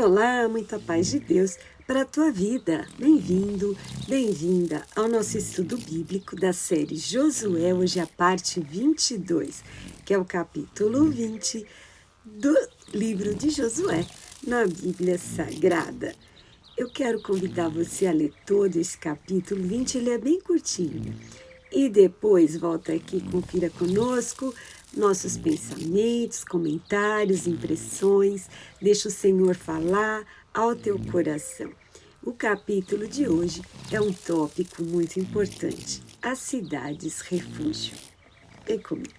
Olá, muita paz de Deus para a tua vida. Bem-vindo, bem-vinda ao nosso estudo bíblico da série Josué, hoje a parte 22, que é o capítulo 20 do livro de Josué, na Bíblia Sagrada. Eu quero convidar você a ler todo esse capítulo 20, ele é bem curtinho. E depois volta aqui e confira conosco nossos pensamentos, comentários, impressões. Deixa o Senhor falar ao teu coração. O capítulo de hoje é um tópico muito importante: as cidades refúgio. Vem comigo.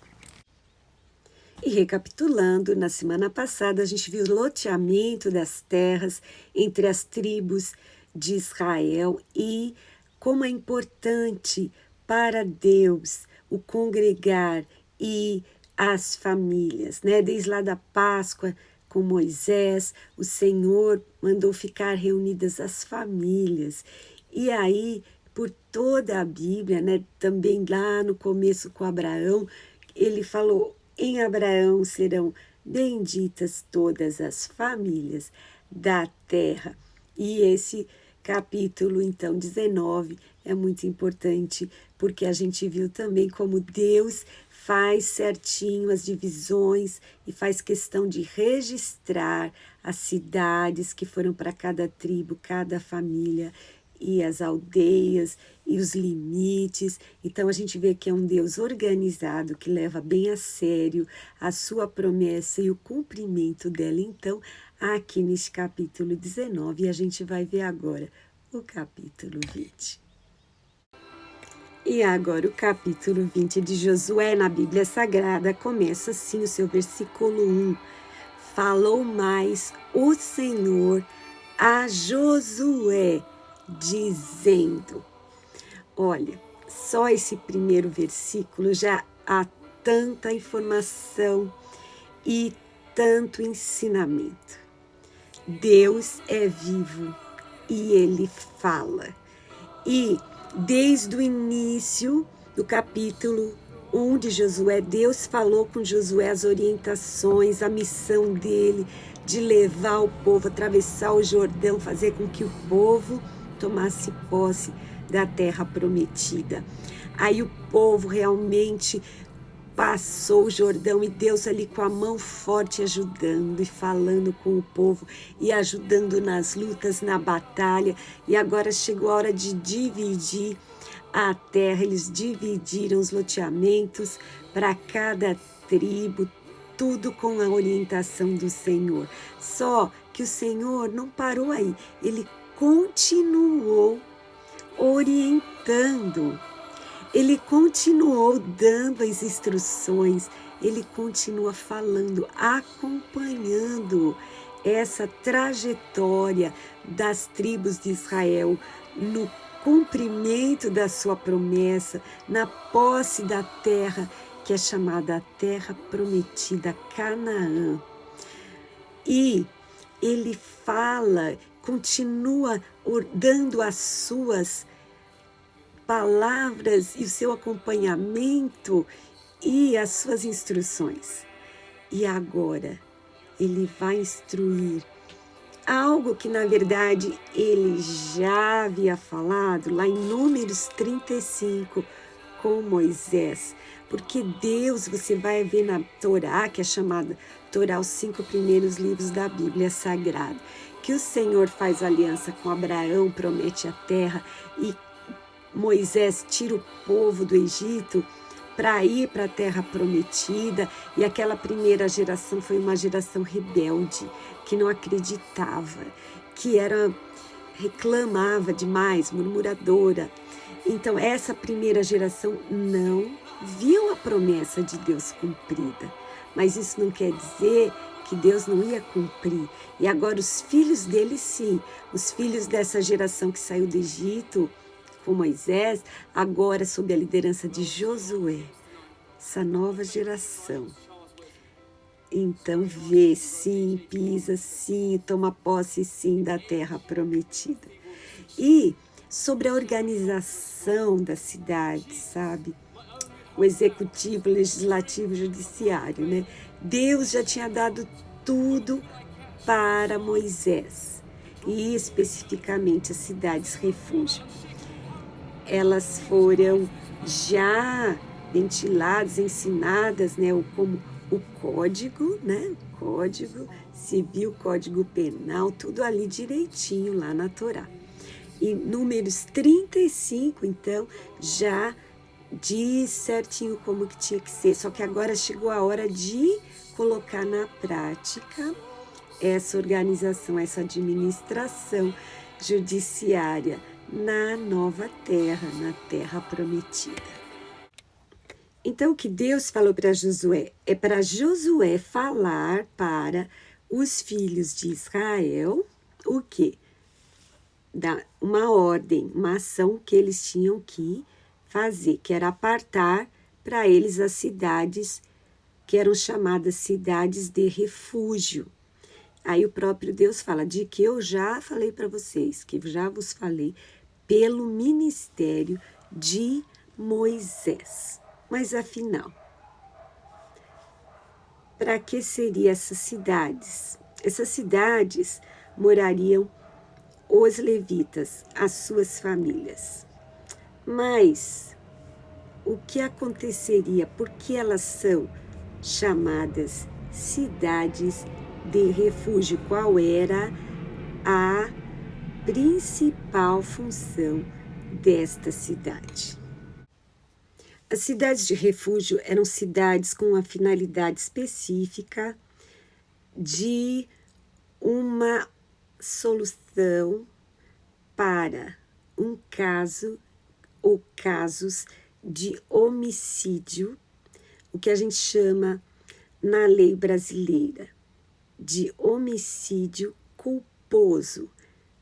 E recapitulando, na semana passada a gente viu o loteamento das terras entre as tribos de Israel e como é importante para Deus o congregar e as famílias, né? Desde lá da Páscoa com Moisés, o Senhor mandou ficar reunidas as famílias. E aí, por toda a Bíblia, né? Também lá no começo com Abraão, ele falou: em Abraão serão benditas todas as famílias da terra. E esse capítulo, então, 19, é muito importante, porque a gente viu também como Deus faz certinho as divisões e faz questão de registrar as cidades que foram para cada tribo, cada família, e as aldeias e os limites. Então a gente vê que é um Deus organizado, que leva bem a sério a sua promessa e o cumprimento dela. Então, aqui nesse capítulo 19, a gente vai ver agora o capítulo 20. E agora o capítulo 20 de Josué na Bíblia Sagrada começa assim o seu versículo 1. Falou mais o Senhor a Josué, dizendo. Olha, só esse primeiro versículo já há tanta informação e tanto ensinamento. Deus é vivo e Ele fala. E desde o início do capítulo 1 de Josué, Deus falou com Josué as orientações, a missão dele de levar o povo, atravessar o Jordão, fazer com que o povo tomasse posse da terra prometida. Aí o povo realmente passou o Jordão e Deus ali com a mão forte ajudando e falando com o povo e ajudando nas lutas, na batalha. E agora chegou a hora de dividir a terra. Eles dividiram os loteamentos para cada tribo, tudo com a orientação do Senhor. Só que o Senhor não parou aí, Ele continuou orientando. Ele continuou dando as instruções, ele continua falando, acompanhando essa trajetória das tribos de Israel no cumprimento da sua promessa, na posse da terra, que é chamada a terra prometida, Canaã. E ele fala, continua dando as suas palavras e o seu acompanhamento e as suas instruções. E agora ele vai instruir algo que na verdade ele já havia falado lá em Números 35 com Moisés. Porque Deus, você vai ver na Torá, que é chamada Torá, os 5 primeiros livros da Bíblia Sagrada, que o Senhor faz aliança com Abraão, promete a terra, e Moisés tira o povo do Egito para ir para a terra prometida, e aquela primeira geração foi uma geração rebelde, que não acreditava, que reclamava demais, murmuradora. Então essa primeira geração não viu a promessa de Deus cumprida, mas isso não quer dizer que Deus não ia cumprir. E agora os filhos dele sim, os filhos dessa geração que saiu do Egito com Moisés, agora sob a liderança de Josué, essa nova geração. Então vê sim, pisa sim, toma posse sim da terra prometida. E sobre a organização da cidade, sabe? O executivo, legislativo, judiciário, né? Deus já tinha dado tudo para Moisés, e especificamente as cidades refúgio. Elas foram já ventiladas, ensinadas, né, como o código, né, Código Civil, Código Penal, tudo ali direitinho lá na Torá. E Números 35, então, já diz certinho como que tinha que ser, só que agora chegou a hora de colocar na prática essa organização, essa administração judiciária na nova terra, na terra prometida. Então, o que Deus falou para Josué é para Josué falar para os filhos de Israel o quê? Uma ordem, uma ação que eles tinham que fazer, que era apartar para eles as cidades que eram chamadas cidades de refúgio. Aí o próprio Deus fala de que eu já falei para vocês, que já vos falei pelo ministério de Moisés. Mas afinal, para que seriam essas cidades? Essas cidades morariam os levitas, as suas famílias. Mas o que aconteceria? Por que elas são chamadas cidades de refúgio? Qual era a principal função desta cidade? As cidades de refúgio eram cidades com uma finalidade específica de uma solução para um caso ou casos de homicídio, o que a gente chama na lei brasileira de homicídio culposo,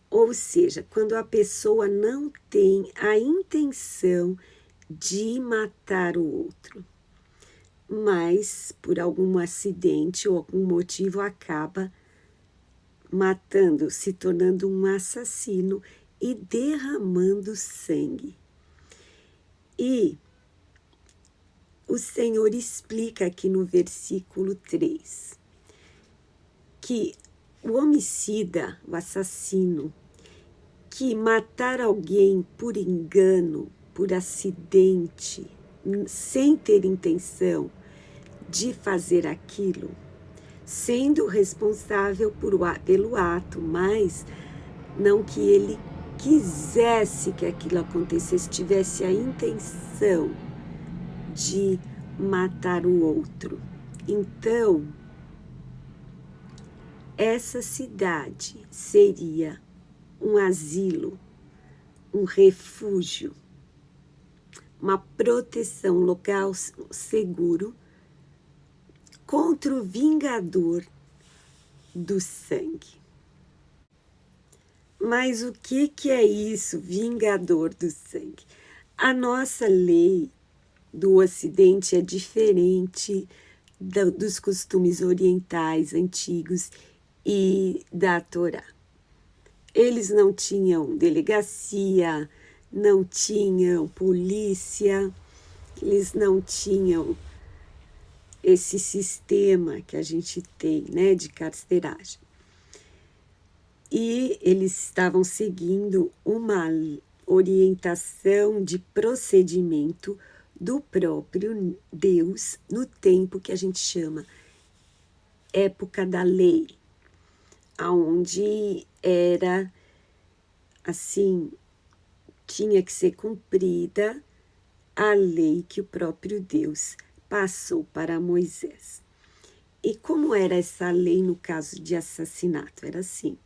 ou seja, quando a pessoa não tem a intenção de matar o outro, mas por algum acidente ou algum motivo acaba matando, se tornando um assassino e derramando sangue. E o Senhor explica aqui no versículo 3 que o homicida, o assassino, que matar alguém por engano, por acidente, sem ter intenção de fazer aquilo, sendo responsável pelo ato, mas não que ele quisesse que aquilo acontecesse, tivesse a intenção de matar o outro. Então, essa cidade seria um asilo, um refúgio, uma proteção, um local seguro contra o vingador do sangue. Mas o que é isso, vingador do sangue? A nossa lei do Ocidente é diferente dos costumes orientais antigos e da Torá. Eles não tinham delegacia, não tinham polícia, eles não tinham esse sistema que a gente tem, né, de carceragem. E eles estavam seguindo uma orientação de procedimento do próprio Deus no tempo que a gente chama época da lei, aonde era assim, tinha que ser cumprida a lei que o próprio Deus passou para Moisés. E como era essa lei no caso de assassinato? Era assim,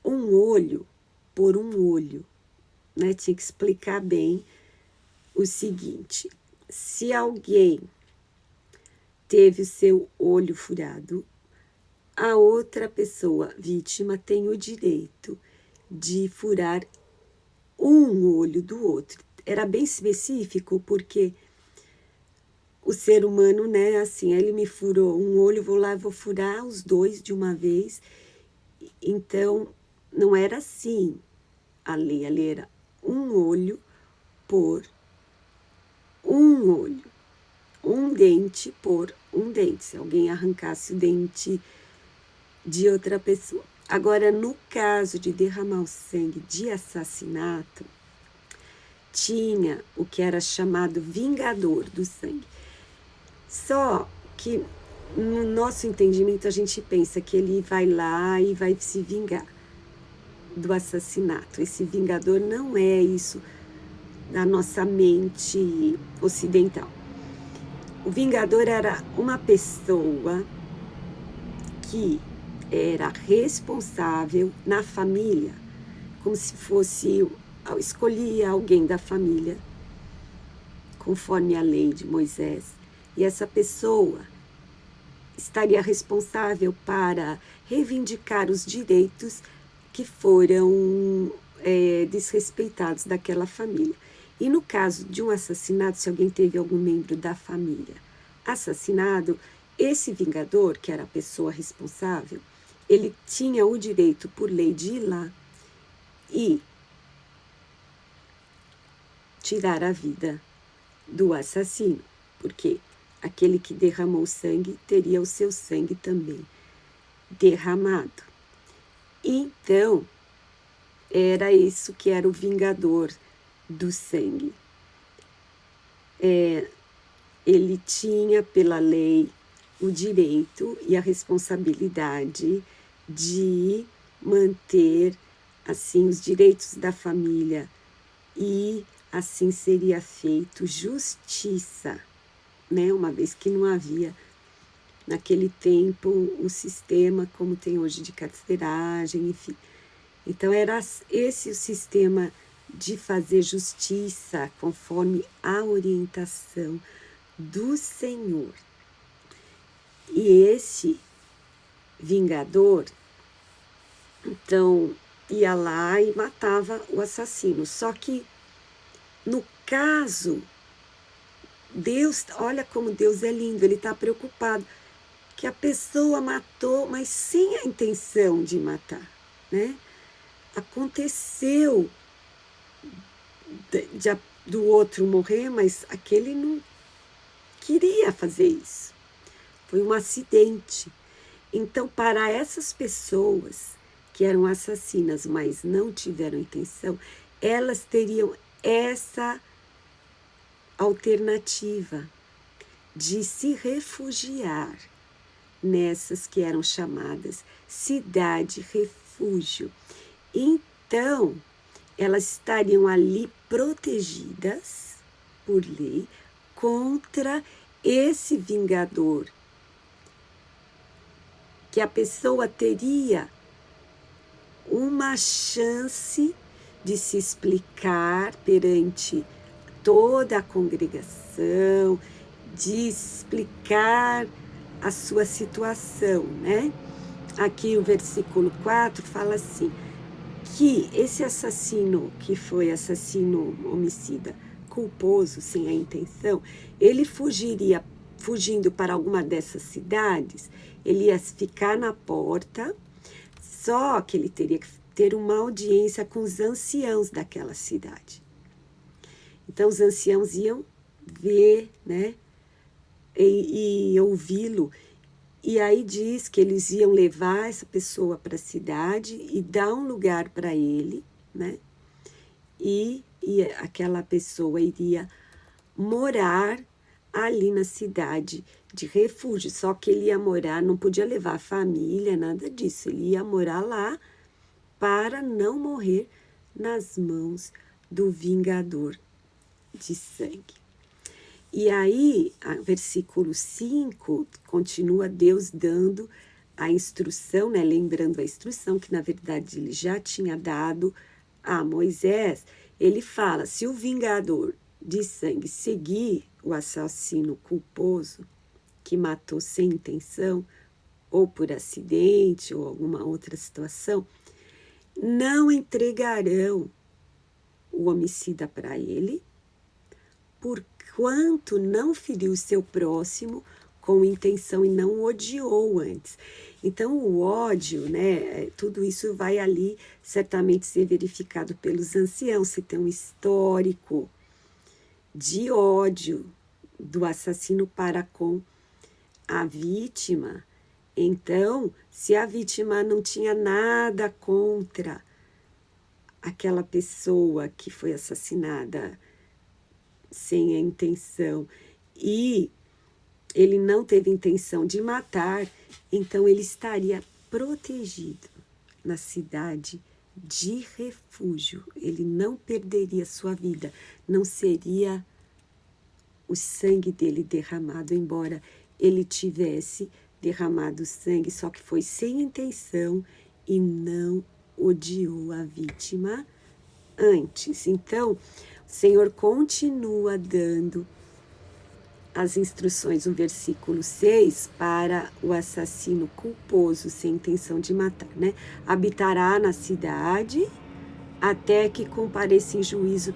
um olho por um olho, né? Tinha que explicar bem o seguinte: se alguém teve o seu olho furado, a outra pessoa vítima tem o direito de furar um olho do outro. Era bem específico, porque o ser humano, né, assim, ele me furou um olho, vou lá e vou furar os dois de uma vez. Então, não era assim a lei era um olho por um olho, um dente por um dente. Se alguém arrancasse o dente de outra pessoa. Agora, no caso de derramar o sangue de assassinato, tinha o que era chamado vingador do sangue. Só que no nosso entendimento a gente pensa que ele vai lá e vai se vingar do assassinato. Esse vingador não é isso na nossa mente ocidental. O vingador era uma pessoa que era responsável na família, como se fosse, escolhia alguém da família, conforme a lei de Moisés, e essa pessoa estaria responsável para reivindicar os direitos que foram desrespeitados daquela família. E no caso de um assassinato, se alguém teve algum membro da família assassinado, esse vingador, que era a pessoa responsável, ele tinha o direito, por lei, de ir lá e tirar a vida do assassino, porque aquele que derramou sangue teria o seu sangue também derramado. Então, era isso que era o vingador do sangue. Ele tinha, pela lei, o direito e a responsabilidade de manter, assim, os direitos da família, e assim seria feito justiça, né? Uma vez que não havia, naquele tempo, o sistema como tem hoje de carceragem, enfim. Então, era esse o sistema de fazer justiça conforme a orientação do Senhor. E esse vingador, então, ia lá e matava o assassino. Só que, no caso, Deus, olha como Deus é lindo, ele está preocupado que a pessoa matou, mas sem a intenção de matar, né? Aconteceu do outro morrer, mas aquele não queria fazer isso. Foi um acidente. Então, para essas pessoas que eram assassinas, mas não tiveram intenção, elas teriam essa alternativa de se refugiar nessas que eram chamadas cidade-refúgio. Então, elas estariam ali protegidas por lei contra esse vingador, que a pessoa teria uma chance de se explicar perante toda a congregação, de explicar a sua situação, né? Aqui o versículo 4 fala assim, que esse assassino, que foi assassino homicida culposo, sem a intenção, ele fugindo para alguma dessas cidades, ele ia ficar na porta, só que ele teria que ter uma audiência com os anciãos daquela cidade. Então, os anciãos iam ver, né, e ouvi-lo. E aí diz que eles iam levar essa pessoa para a cidade e dar um lugar para ele, né? E aquela pessoa iria morar ali na cidade de refúgio. Só que ele ia morar, não podia levar a família, nada disso. Ele ia morar lá para não morrer nas mãos do vingador de sangue. E aí, versículo 5, continua Deus dando a instrução, né? Lembrando a instrução que, na verdade, ele já tinha dado a Moisés. Ele fala, se o vingador de sangue seguir o assassino culposo, que matou sem intenção, ou por acidente, ou alguma outra situação, não entregarão o homicida para ele, porquanto não feriu seu próximo com intenção e não o odiou antes. Então, o ódio, né, tudo isso vai ali certamente ser verificado pelos anciãos, se tem um histórico de ódio do assassino para com a vítima, Então, se a vítima não tinha nada contra aquela pessoa que foi assassinada sem a intenção e ele não teve intenção de matar, então ele estaria protegido na cidade de refúgio. Ele não perderia sua vida, não seria o sangue dele derramado, embora ele tivesse derramado sangue, só que foi sem intenção e não odiou a vítima antes. Então, o Senhor continua dando as instruções no versículo 6 para o assassino culposo sem intenção de matar, né? Habitará na cidade até que compareça em juízo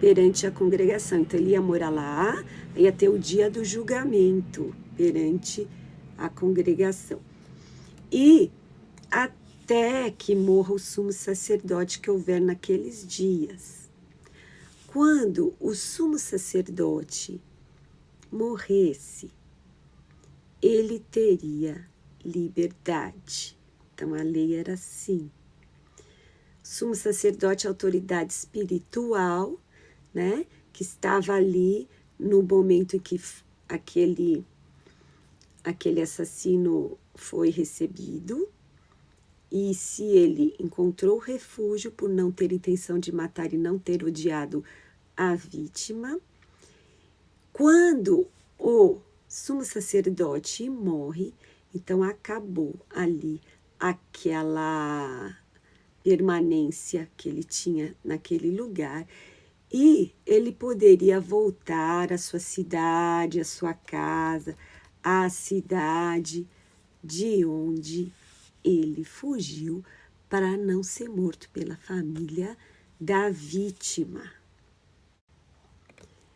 perante a congregação. Então, ele ia morar lá, ia ter o dia do julgamento perante a congregação. E até que morra o sumo sacerdote que houver naqueles dias. Quando o sumo sacerdote morresse, ele teria liberdade. Então, a lei era assim. Sumo sacerdote, autoridade espiritual, né, que estava ali no momento em que aquele assassino foi recebido, e se ele encontrou refúgio por não ter intenção de matar e não ter odiado a vítima, quando o sumo sacerdote morre, então acabou ali aquela permanência que ele tinha naquele lugar e ele poderia voltar à sua cidade, à sua casa, à cidade de onde ele fugiu para não ser morto pela família da vítima.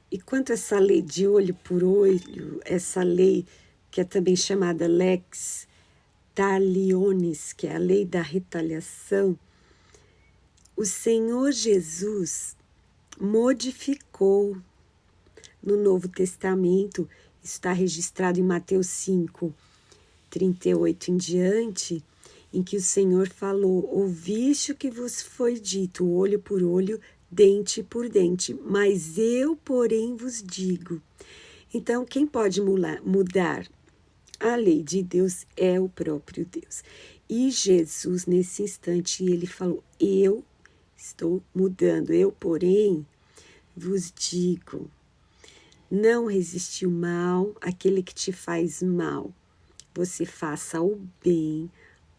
E quanto a essa lei de olho por olho, essa lei que é também chamada Lex Talionis, que é a lei da retaliação, o Senhor Jesus modificou no Novo Testamento, está registrado em Mateus 5, 38 em diante, em que o Senhor falou: ouviste o que vos foi dito, olho por olho, dente por dente, mas eu, porém, vos digo. Então, quem pode mudar a lei de Deus é o próprio Deus. E Jesus, nesse instante, ele falou: eu estou mudando, eu, porém, vos digo, não resistir o mal, aquele que te faz mal, você faça o bem,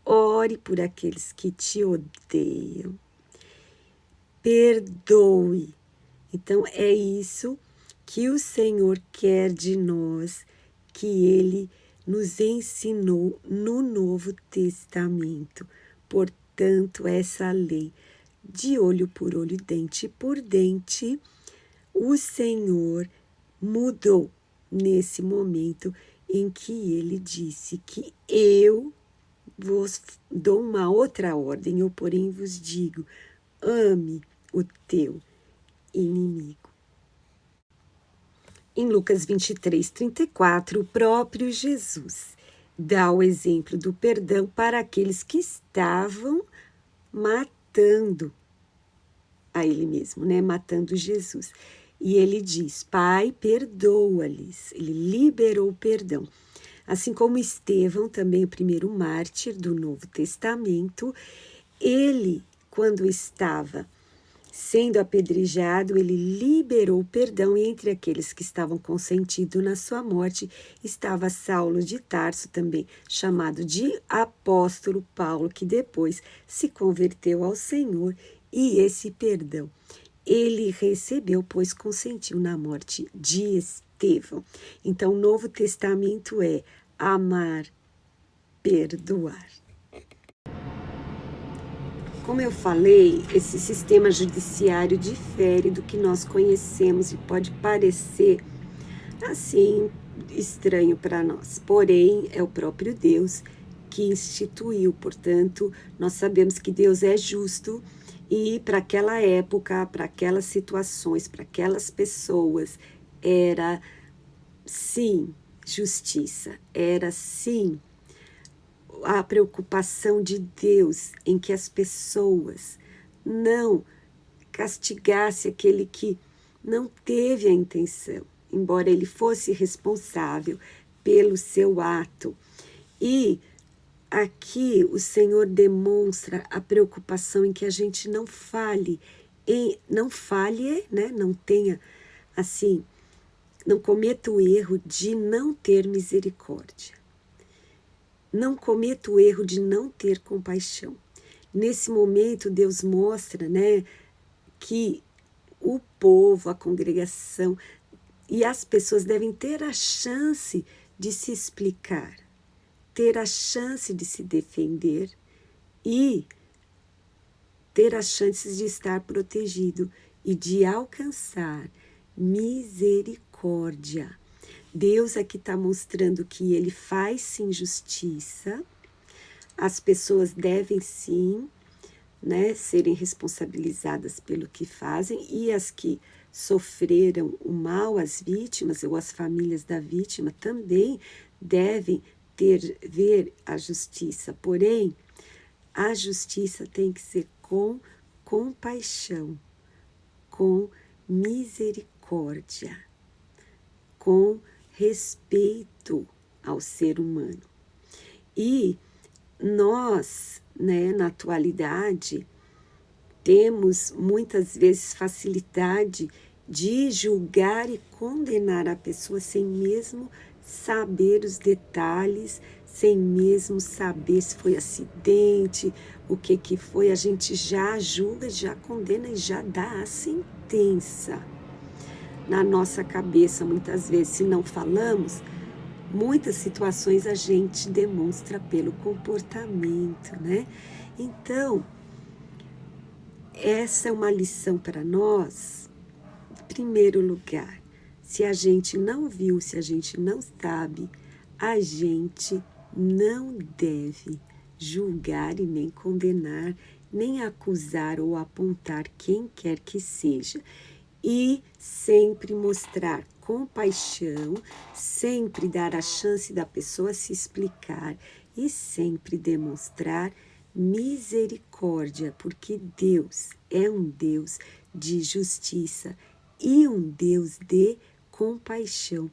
ore por aqueles que te odeiam, perdoe. Então, é isso que o Senhor quer de nós, que Ele nos ensinou no Novo Testamento. Portanto, essa lei de olho por olho, dente por dente, o Senhor mudou nesse momento em que Ele disse que eu vos dou uma outra ordem, eu, porém, vos digo, ame o teu inimigo. Em Lucas 23, 34, o próprio Jesus dá o exemplo do perdão para aqueles que estavam matando a ele mesmo, né? Matando Jesus. E ele diz: Pai, perdoa-lhes. Ele liberou o perdão. Assim como Estevão, também o primeiro mártir do Novo Testamento, ele, quando estava sendo apedrejado, ele liberou o perdão, e entre aqueles que estavam consentindo na sua morte estava Saulo de Tarso, também chamado de apóstolo Paulo, que depois se converteu ao Senhor, e esse perdão ele recebeu, pois consentiu na morte de Estevão. Então, o Novo Testamento é amar, perdoar. Como eu falei, esse sistema judiciário difere do que nós conhecemos e pode parecer assim estranho para nós. Porém, é o próprio Deus que instituiu. Portanto, nós sabemos que Deus é justo e para aquela época, para aquelas situações, para aquelas pessoas, era sim justiça, era sim a preocupação de Deus em que as pessoas não castigassem aquele que não teve a intenção, embora ele fosse responsável pelo seu ato. E aqui o Senhor demonstra a preocupação em que a gente não falhe, né? Não tenha, assim, não cometa o erro de não ter misericórdia. Não cometa o erro de não ter compaixão. Nesse momento, Deus mostra, né, que o povo, a congregação e as pessoas devem ter a chance de se explicar, ter a chance de se defender e ter as chances de estar protegido e de alcançar misericórdia. Deus aqui está mostrando que ele faz sim justiça, as pessoas devem sim, né, serem responsabilizadas pelo que fazem, e as que sofreram o mal, as vítimas ou as famílias da vítima também devem ver a justiça. Porém, a justiça tem que ser com compaixão, com misericórdia, com respeito ao ser humano. E nós, né, na atualidade, temos muitas vezes facilidade de julgar e condenar a pessoa sem mesmo saber os detalhes, sem mesmo saber se foi acidente, o que foi. A gente já julga, já condena e já dá a sentença. Na nossa cabeça, muitas vezes, se não falamos, muitas situações a gente demonstra pelo comportamento, né? Então, essa é uma lição para nós. Em primeiro lugar, se a gente não viu, se a gente não sabe, a gente não deve julgar e nem condenar, nem acusar ou apontar quem quer que seja. E sempre mostrar compaixão, sempre dar a chance da pessoa se explicar e sempre demonstrar misericórdia, porque Deus é um Deus de justiça e um Deus de compaixão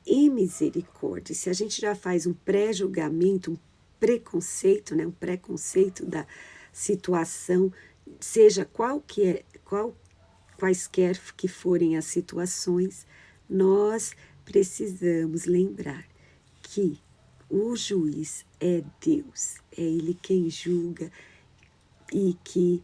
e misericórdia. Se a gente já faz um pré-julgamento, um preconceito, né, um preconceito da situação, seja quaisquer que forem as situações, nós precisamos lembrar que o juiz é Deus, é Ele quem julga e que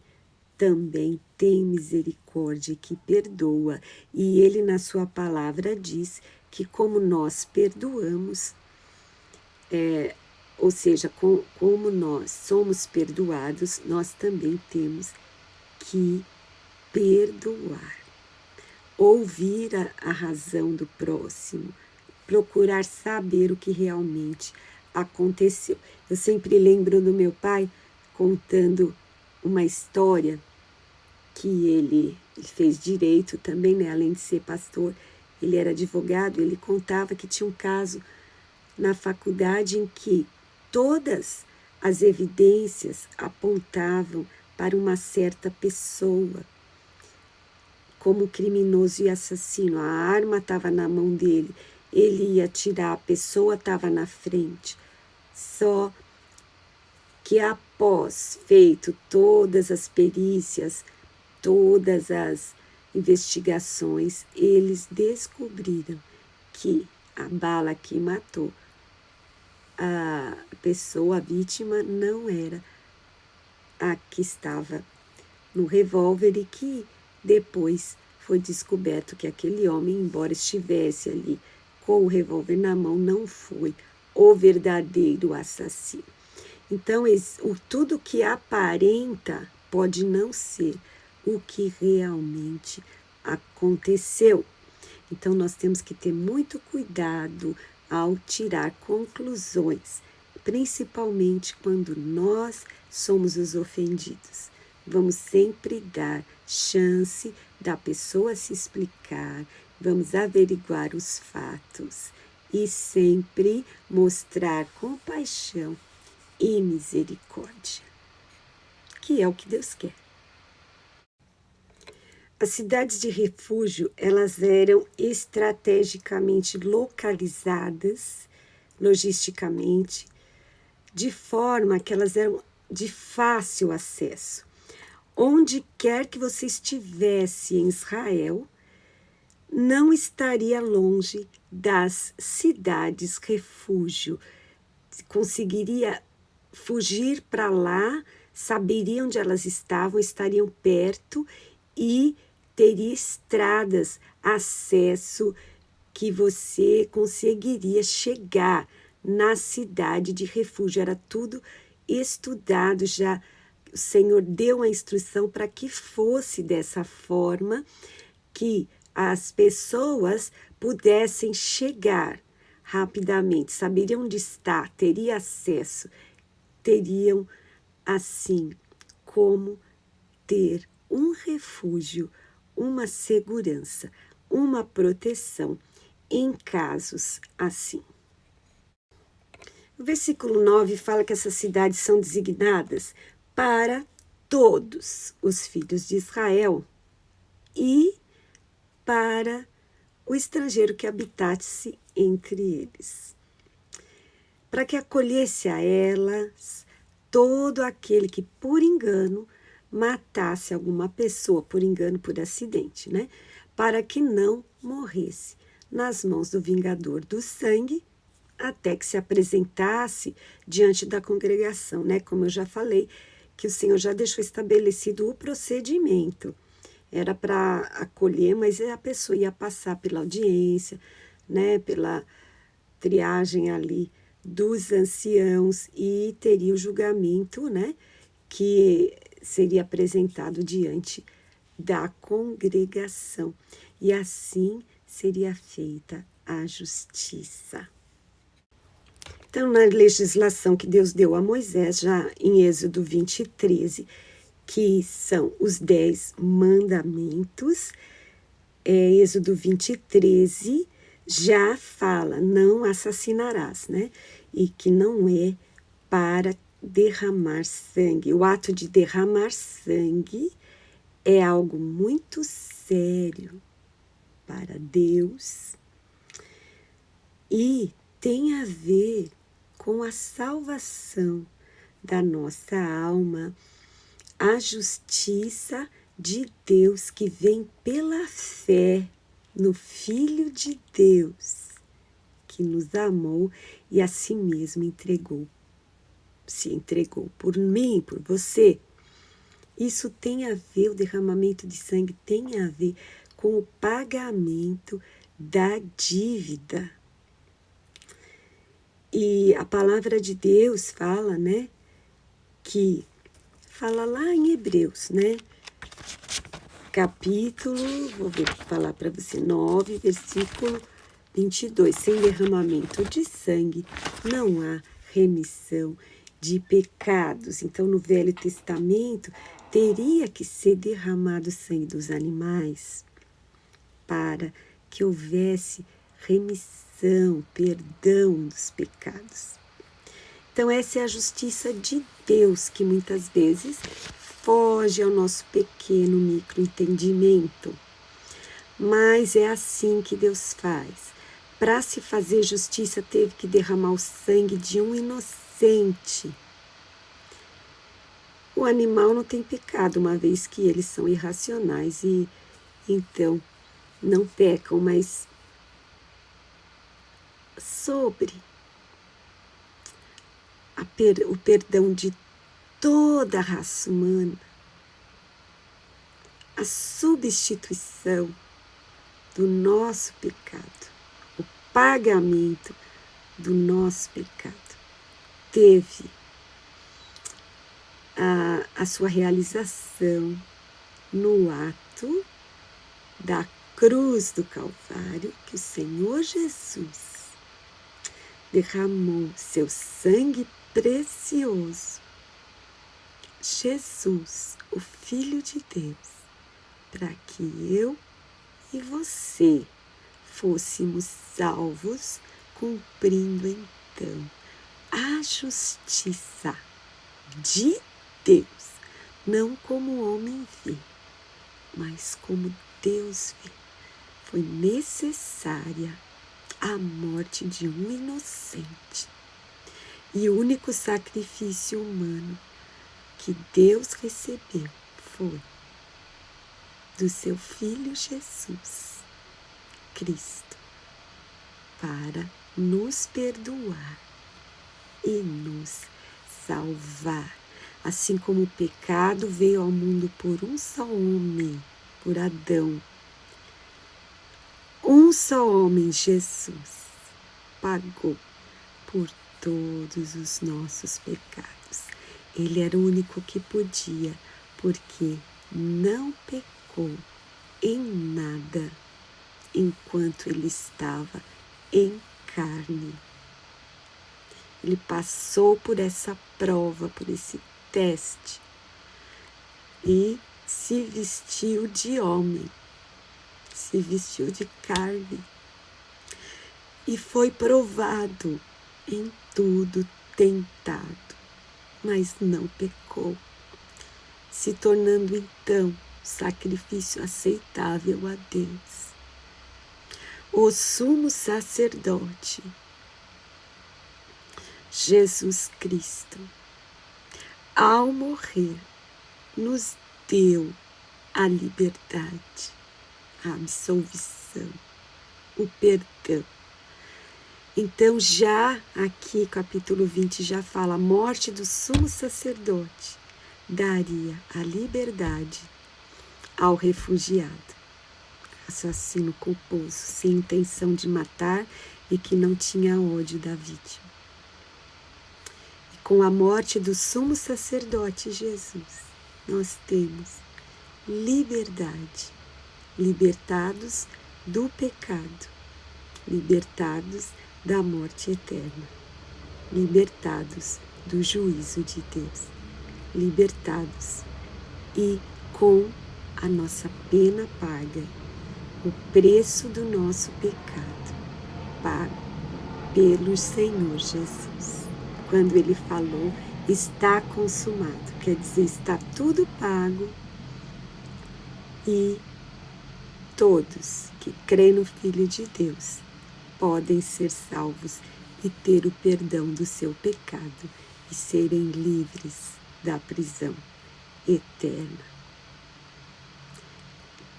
também tem misericórdia, que perdoa. E Ele na sua palavra diz que como nós perdoamos, ou seja, como nós somos perdoados, nós também temos que perdoar, ouvir a razão do próximo, procurar saber o que realmente aconteceu. Eu sempre lembro do meu pai contando uma história que ele fez direito também, né? Além de ser pastor, ele era advogado. Ele contava que tinha um caso na faculdade em que todas as evidências apontavam para uma certa pessoa como criminoso e assassino. A arma estava na mão dele, ele ia atirar, a pessoa estava na frente. Só que após feito todas as perícias, todas as investigações, eles descobriram que a bala que matou a pessoa, a vítima, não era a que estava no revólver e que depois foi descoberto que aquele homem, embora estivesse ali com o revólver na mão, não foi o verdadeiro assassino. Então, tudo que aparenta pode não ser o que realmente aconteceu. Então, nós temos que ter muito cuidado ao tirar conclusões, principalmente quando nós somos os ofendidos. Vamos sempre dar chance da pessoa se explicar, vamos averiguar os fatos e sempre mostrar compaixão e misericórdia, que é o que Deus quer. As cidades de refúgio, elas eram estrategicamente localizadas, logisticamente, de forma que elas eram de fácil acesso. Onde quer que você estivesse em Israel, não estaria longe das cidades refúgio. Conseguiria fugir para lá, saberia onde elas estavam, estariam perto e teria estradas, acesso que você conseguiria chegar na cidade de refúgio. Era tudo estudado já. O Senhor deu a instrução para que fosse dessa forma, que as pessoas pudessem chegar rapidamente, saberiam onde está, teria acesso, teriam assim como ter um refúgio, uma segurança, uma proteção em casos assim. O versículo 9 fala que essas cidades são designadas para todos os filhos de Israel e para o estrangeiro que habitasse entre eles, para que acolhesse a elas todo aquele que por engano matasse alguma pessoa, por engano, por acidente, né? Para que não morresse nas mãos do vingador do sangue, até que se apresentasse diante da congregação, né? Como eu já falei, que o Senhor já deixou estabelecido o procedimento. Era para acolher, mas a pessoa ia passar pela audiência, né? Pela triagem ali dos anciãos e teria o julgamento, né? Que seria apresentado diante da congregação. E assim seria feita a justiça. Então, na legislação que Deus deu a Moisés, já em Êxodo 20, 13, que são os 10 mandamentos, Êxodo 20, 13, já fala, não assassinarás, né? E que não é para derramar sangue. O ato de derramar sangue é algo muito sério para Deus e tem a ver com a salvação da nossa alma, a justiça de Deus que vem pela fé no Filho de Deus, que nos amou e a si mesmo se entregou por mim, por você. Isso tem a ver, o derramamento de sangue tem a ver com o pagamento da dívida. E a palavra de Deus fala, né, que fala lá em Hebreus, né, capítulo, falar para você, 9, versículo 22, sem derramamento de sangue não há remissão de pecados. Então, no Velho Testamento, teria que ser derramado o sangue dos animais para que houvesse remissão, perdão dos pecados. Então, essa é a justiça de Deus, que muitas vezes foge ao nosso pequeno microentendimento. Mas é assim que Deus faz. Para se fazer justiça, teve que derramar o sangue de um inocente. O animal não tem pecado, uma vez que eles são irracionais e então não pecam, mas sobre o perdão de toda a raça humana, a substituição do nosso pecado, o pagamento do nosso pecado, teve a sua realização no ato da cruz do Calvário, que o Senhor Jesus derramou seu sangue precioso. Jesus, o Filho de Deus, para que eu e você fôssemos salvos, cumprindo então a justiça de Deus, não como o homem vê, mas como Deus vê. Foi necessária a morte de um inocente. E o único sacrifício humano que Deus recebeu foi do seu Filho Jesus, Cristo, para nos perdoar e nos salvar. Assim como o pecado veio ao mundo por um só homem, por Adão, um só homem, Jesus, pagou por todos os nossos pecados. Ele era o único que podia, porque não pecou em nada enquanto ele estava em carne. Ele passou por essa prova, por esse teste e se vestiu de homem, se vestiu de carne e foi provado em tudo tentado, mas não pecou, se tornando então sacrifício aceitável a Deus. O sumo sacerdote, Jesus Cristo, ao morrer, nos deu a liberdade, a absolvição, o perdão. Então, já aqui, capítulo 20, já fala: a morte do sumo sacerdote daria a liberdade ao refugiado, assassino culposo, sem intenção de matar e que não tinha ódio da vítima. E com a morte do sumo sacerdote Jesus, nós temos liberdade, libertados do pecado, libertados da morte eterna, libertados do juízo de Deus, libertados e com a nossa pena paga, o preço do nosso pecado pago pelo Senhor Jesus. Quando ele falou, está consumado, quer dizer, está tudo pago e todos que creem no Filho de Deus podem ser salvos e ter o perdão do seu pecado e serem livres da prisão eterna.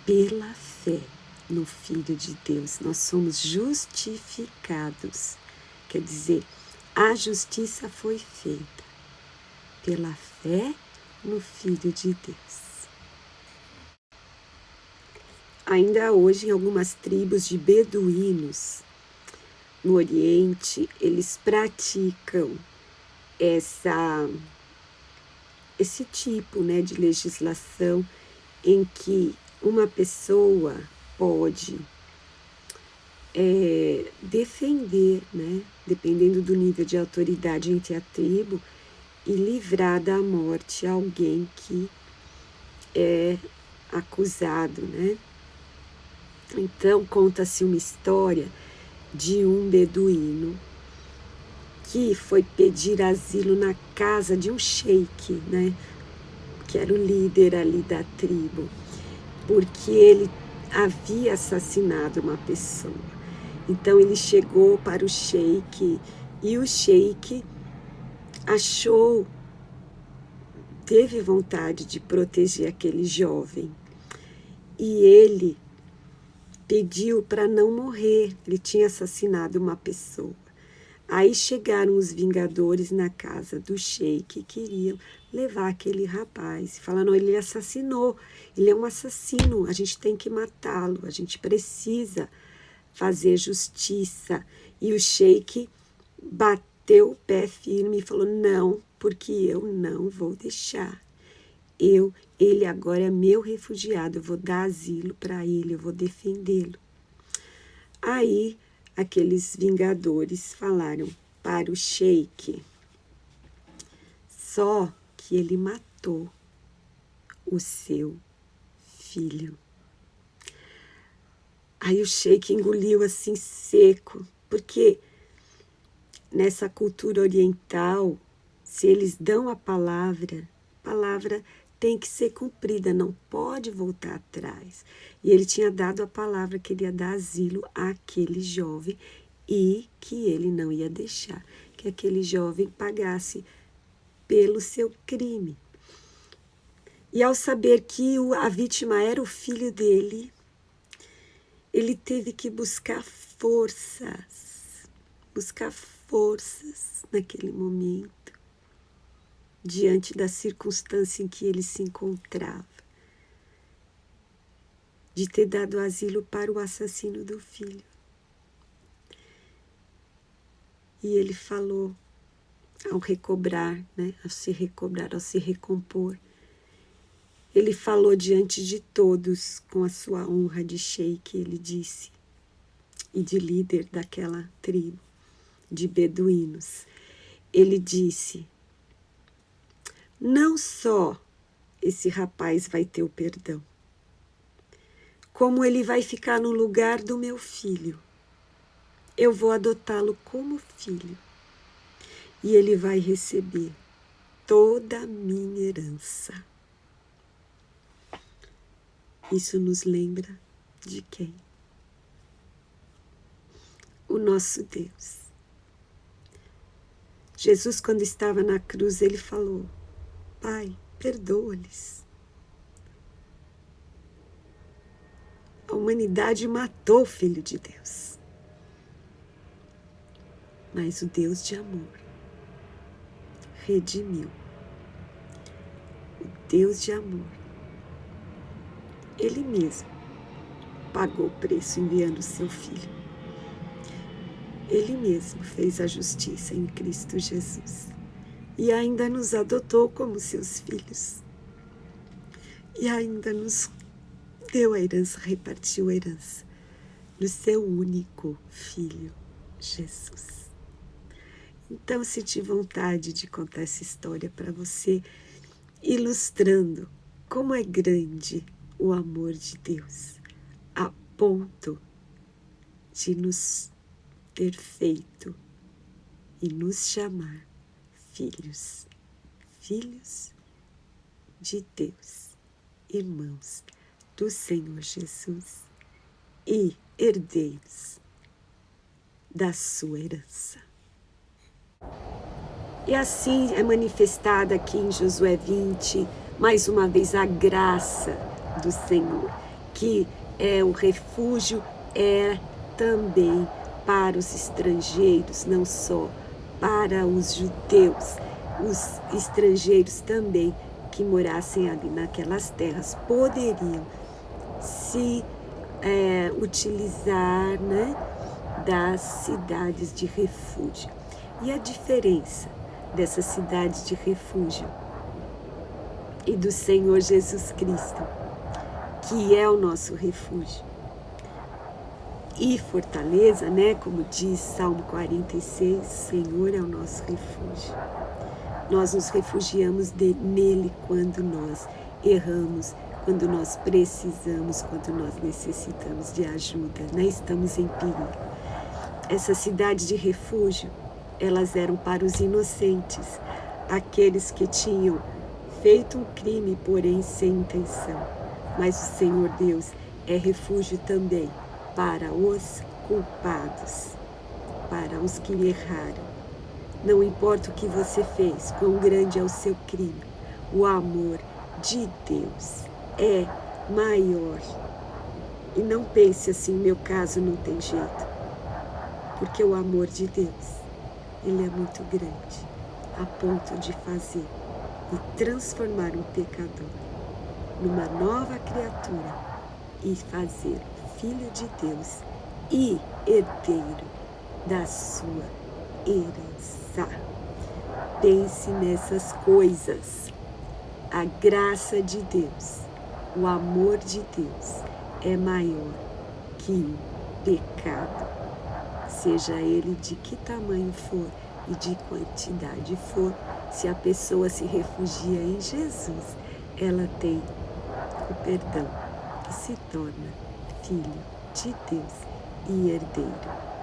Pela fé no Filho de Deus, nós somos justificados. Quer dizer, a justiça foi feita pela fé no Filho de Deus. Ainda hoje, em algumas tribos de beduínos no Oriente, eles praticam esse tipo, né, de legislação em que uma pessoa pode defender, né, dependendo do nível de autoridade entre a tribo, e livrar da morte alguém que é acusado, né? Então, conta-se uma história de um beduíno que foi pedir asilo na casa de um sheik, né? Que era o líder ali da tribo, porque ele havia assassinado uma pessoa. Então, ele chegou para o sheik e o sheik teve vontade de proteger aquele jovem. E ele pediu para não morrer, ele tinha assassinado uma pessoa. Aí chegaram os vingadores na casa do sheik e queriam levar aquele rapaz. Falaram: não, ele assassinou, ele é um assassino, a gente tem que matá-lo, a gente precisa fazer justiça. E o sheik bateu o pé firme e falou: não, porque eu não vou deixar. Ele agora é meu refugiado, eu vou dar asilo para ele, eu vou defendê-lo. Aí, aqueles vingadores falaram para o sheik, só que ele matou o seu filho. Aí o sheik engoliu assim seco, porque nessa cultura oriental, se eles dão a palavra tem que ser cumprida, não pode voltar atrás. E ele tinha dado a palavra que ele ia dar asilo àquele jovem e que ele não ia deixar que aquele jovem pagasse pelo seu crime. E ao saber que a vítima era o filho dele, ele teve que buscar forças naquele momento, diante da circunstância em que ele se encontrava, de ter dado asilo para o assassino do filho. E ele falou, ao recobrar, ao se recompor, ele falou diante de todos, com a sua honra de sheik, ele disse, e de líder daquela tribo de beduínos. Ele disse, não só esse rapaz vai ter o perdão, como ele vai ficar no lugar do meu filho. Eu vou adotá-lo como filho e ele vai receber toda a minha herança. Isso nos lembra de quem? O nosso Deus. Jesus, quando estava na cruz, ele falou, Pai, perdoa-lhes. A humanidade matou o Filho de Deus. Mas o Deus de amor redimiu. O Deus de amor, Ele mesmo pagou o preço enviando o seu Filho. Ele mesmo fez a justiça em Cristo Jesus. E ainda nos adotou como seus filhos. E ainda nos deu a herança, repartiu a herança no seu único Filho, Jesus. Então, senti vontade de contar essa história para você, ilustrando como é grande o amor de Deus, a ponto de nos ter feito e nos chamar filhos, filhos de Deus, irmãos do Senhor Jesus e herdeiros da sua herança. E assim é manifestada aqui em Josué 20, mais uma vez a graça do Senhor, que é o refúgio, é também para os estrangeiros, não só para os judeus, os estrangeiros também que morassem ali naquelas terras poderiam se utilizar, das cidades de refúgio. E a diferença dessas cidades de refúgio e do Senhor Jesus Cristo, que é o nosso refúgio e fortaleza, como diz Salmo 46, o Senhor é o nosso refúgio. Nós nos refugiamos nele quando nós erramos, quando nós precisamos, quando nós necessitamos de ajuda, estamos em perigo. Essa cidade de refúgio, elas eram para os inocentes, aqueles que tinham feito um crime, porém sem intenção. Mas o Senhor Deus é refúgio também para os culpados, para os que erraram. Não importa o que você fez, quão grande é o seu crime, o amor de Deus é maior. E não pense assim, meu caso não tem jeito, porque o amor de Deus, ele é muito grande, a ponto de fazer e transformar um pecador numa nova criatura e fazer filho de Deus e herdeiro da sua herança. Pense nessas coisas. A graça de Deus, o amor de Deus é maior que o pecado, seja ele de que tamanho for e de quantidade for. Se a pessoa se refugia em Jesus, ela tem o perdão e se torna filho de Deus e herdeiro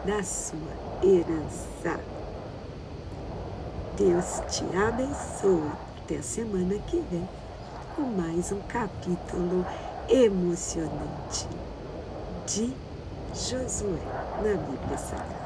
da sua herança. Deus te abençoe. Até a semana que vem com mais um capítulo emocionante de Josué na Bíblia Sagrada.